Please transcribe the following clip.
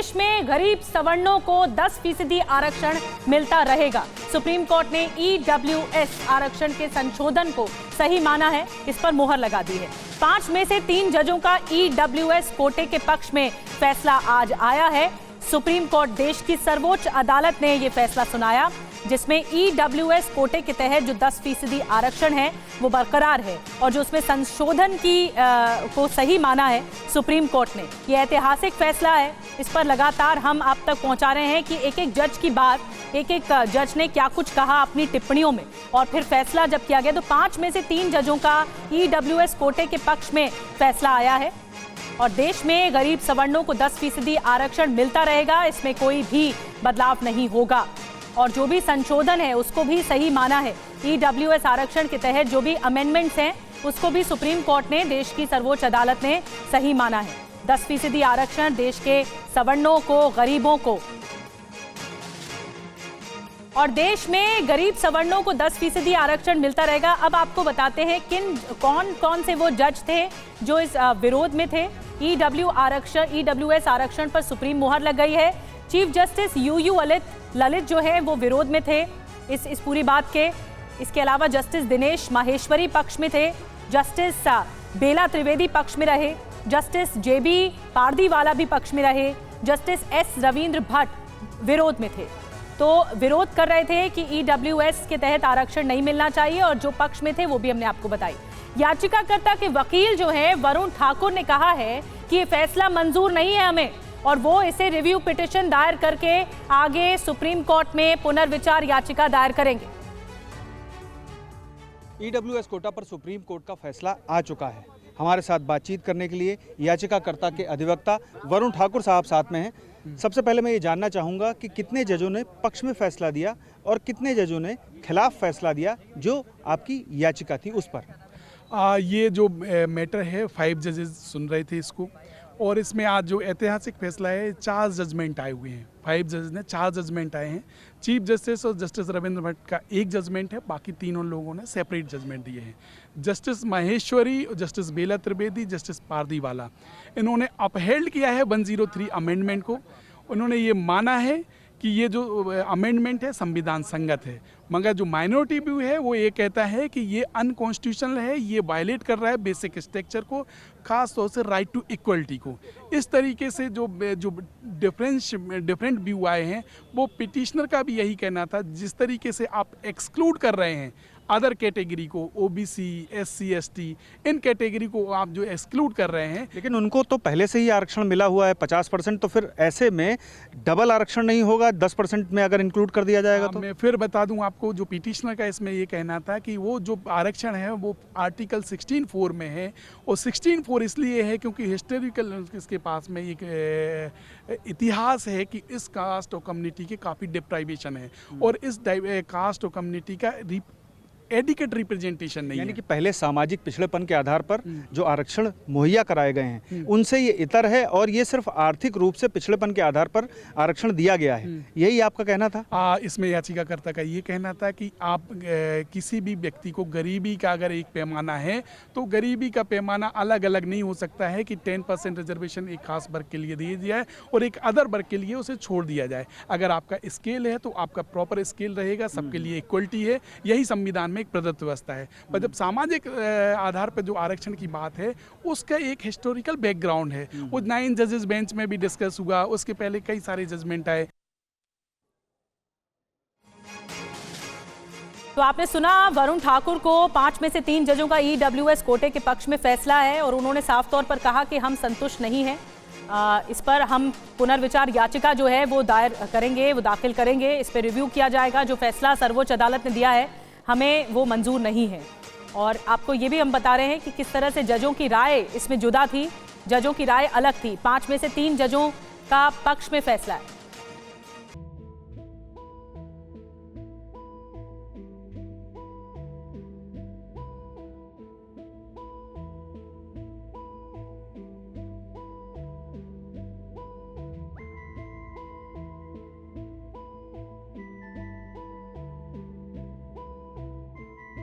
देश में गरीब सवर्णों को 10% आरक्षण मिलता रहेगा। सुप्रीम कोर्ट ने ईडब्ल्यूएस आरक्षण के संशोधन को सही माना है, इस पर मुहर लगा दी है। 5 में से 3 जजों का ईडब्ल्यूएस कोटे के पक्ष में फैसला आज आया है। सुप्रीम कोर्ट देश की सर्वोच्च अदालत ने यह फैसला सुनाया, जिसमें ईडब्ल्यूएस कोटे के तहत जो 10% आरक्षण है वो बरकरार है और जो उसमें संशोधन को सही माना है सुप्रीम कोर्ट ने। ये ऐतिहासिक फैसला है, इस पर लगातार हम आप तक पहुंचा रहे हैं कि एक एक जज की बात, एक एक जज ने क्या कुछ कहा अपनी टिप्पणियों में और फिर फैसला जब किया गया तो 5 में से 3 जजों का ईडब्ल्यूएस कोटे के पक्ष में फैसला आया है और देश में गरीब सवर्णों को 10% आरक्षण मिलता रहेगा, इसमें कोई भी बदलाव नहीं होगा और जो भी संशोधन है उसको भी सही माना है। ईडब्ल्यूएस आरक्षण के तहत जो भी अमेंडमेंट्स हैं उसको भी सुप्रीम कोर्ट ने, देश की सर्वोच्च अदालत ने सही माना है। 10% आरक्षण देश के सवर्णों को, गरीबों को, और देश में गरीब सवर्णों को 10% आरक्षण मिलता रहेगा। अब आपको बताते हैं कौन कौन से वो जज थे जो इस विरोध में थे। ईडब्ल्यूएस आरक्षण पर सुप्रीम मुहर लग गई है। चीफ जस्टिस यूयू ललित जो है वो विरोध में थे इस पूरी बात के। इसके अलावा जस्टिस दिनेश माहेश्वरी पक्ष में थे, जस्टिस बेला त्रिवेदी पक्ष में रहे, जस्टिस जेबी पारदीवाला भी पक्ष में रहे, जस्टिस एस रविंद्र भट्ट विरोध में थे। तो विरोध कर रहे थे कि ईडब्ल्यूएस के तहत आरक्षण नहीं मिलना चाहिए और जो पक्ष में थे वो भी हमने आपको बताई। याचिकाकर्ता के वकील जो है वरुण ठाकुर ने कहा है कि ये फैसला मंजूर नहीं है हमें और वो इसे रिव्यू पिटीशन दायर करके आगे सुप्रीम कोर्ट में पुनर्विचार याचिका दायर करेंगे। ईडब्ल्यूएस कोटा पर सुप्रीम कोर्ट का फैसला आ चुका है। हमारे साथ बातचीत करने के लिए याचिकाकर्ता के अधिवक्ता वरुण ठाकुर साहब साथ में हैं। सबसे पहले मैं ये जानना चाहूँगा कि कितने जजों ने पक्ष में फैसला दिया और कितने जजों ने खिलाफ फैसला दिया जो आपकी याचिका थी उस पर। ये जो मैटर है 5 जजेस सुन रहे थे इसको और इसमें आज जो ऐतिहासिक फैसला है 4 जजमेंट आए हुए हैं। 5 जजेस ने 4 जजमेंट आए हैं। चीफ जस्टिस और जस्टिस रविंद्र भट्ट का एक जजमेंट है, बाकी तीनों लोगों ने सेपरेट जजमेंट दिए हैं। जस्टिस माहेश्वरी, जस्टिस बेला त्रिवेदी, जस्टिस पारदीवाला, इन्होंने अपहेल्ड किया है 103 अमेंडमेंट को। उन्होंने ये माना है कि ये जो अमेंडमेंट है संविधान संगत है, मगर जो माइनॉरिटी व्यू है वो ये कहता है कि ये अनकॉन्स्टिट्यूशनल है, ये वायलेट कर रहा है बेसिक स्ट्रक्चर को, खास तौर से राइट टू इक्वलिटी को। इस तरीके से जो डिफरेंट व्यू आए हैं वो पिटिशनर का भी यही कहना था। जिस तरीके से आप एक्सक्लूड कर रहे हैं अदर कैटेगरी को, ओबीसी, एससी, एसटी, इन कैटेगरी को आप जो एक्सक्लूड कर रहे हैं, लेकिन उनको तो पहले से ही आरक्षण मिला हुआ है 50%, तो फिर ऐसे में डबल आरक्षण नहीं होगा 10% में अगर इंक्लूड कर दिया जाएगा तो? मैं फिर बता दूं आपको, जो पिटिशनर का इसमें ये कहना था कि वो जो आरक्षण है वो आर्टिकल 16(4) में है और 16(4) इसलिए है क्योंकि हिस्टोरिकल इसके पास में एक इतिहास है कि इस कास्ट और कम्युनिटी के काफ़ी डिप्राइवेशन है और इस कास्ट और कम्युनिटी का एडिकेट रिप्रेजेंटेशन नहीं है। यानी कि पहले सामाजिक पिछड़ेपन के आधार पर जो आरक्षण मुहैया कराए गए हैं उनसे ये इतर है और ये सिर्फ आर्थिक रूप से पिछड़ेपन के आधार पर आरक्षण दिया गया है, यही आपका कहना था? इसमें याचिकाकर्ता का ये कहना था कि आप किसी भी व्यक्ति को गरीबी का अगर एक पैमाना है तो गरीबी का पैमाना अलग अलग नहीं हो सकता है कि 10% रिजर्वेशन एक खास वर्ग के लिए दिया जाए और एक अदर वर्ग के लिए उसे छोड़ दिया जाए। अगर आपका स्केल है तो आपका प्रॉपर स्केल रहेगा, सबके लिए इक्वलिटी है, यही संविधान में एक प्रदत्त व्यवस्था है। पर जब सामाजिक आधार पर जो आरक्षण की बात है उसका एक हिस्टोरिकल बैकग्राउंड है, वो 9 जजेस बेंच में भी डिस्कस हुआ, उसके पहले कई सारे जजमेंट आए। तो आपने सुना वरुण ठाकुर को, 5 में से 3 जजों का ईडब्ल्यूएस कोटे के पक्ष में फैसला है और उन्होंने साफ तौर पर कहा कि हम संतुष्ट नहीं हैं। इस पर हम पुनर्विचार याचिका जो है वो दायर करेंगे, वो दाखिल करेंगे, इस पर रिव्यू किया जाएगा। जो फैसला सर्वोच्च अदालत ने दिया है हमें वो मंजूर नहीं है। और आपको ये भी हम बता रहे हैं कि किस तरह से जजों की राय इसमें जुदा थी, जजों की राय अलग थी। 5 में से 3 जजों का पक्ष में फैसला है।